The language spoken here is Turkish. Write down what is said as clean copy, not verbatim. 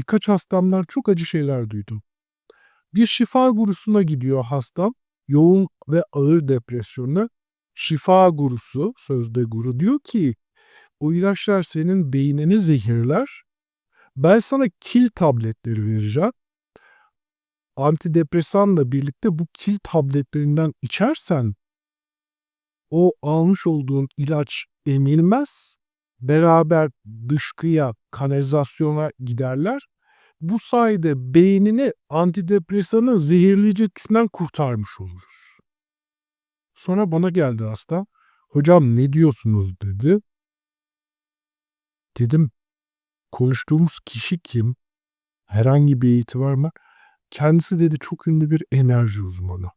birkaç hastamdan çok acı şeyler duydum. Bir şifa gurusuna gidiyor hastam. Yoğun ve ağır depresyonda. Şifa gurusu, sözde guru diyor ki o ilaçlar senin beynini zehirler. Ben sana kil tabletleri vereceğim. Antidepresanla birlikte bu kil tabletlerinden içersen o almış olduğun ilaç emilmez. Beraber dışkıya, kanalizasyona giderler. Bu sayede beynini antidepresanın zehirleyici etkisinden kurtarmış oluruz. Sonra bana geldi hasta. Hocam ne diyorsunuz dedi. Dedim konuştuğumuz kişi kim? Herhangi bir eğitim var mı? Kendisi dedi çok ünlü bir enerji uzmanı.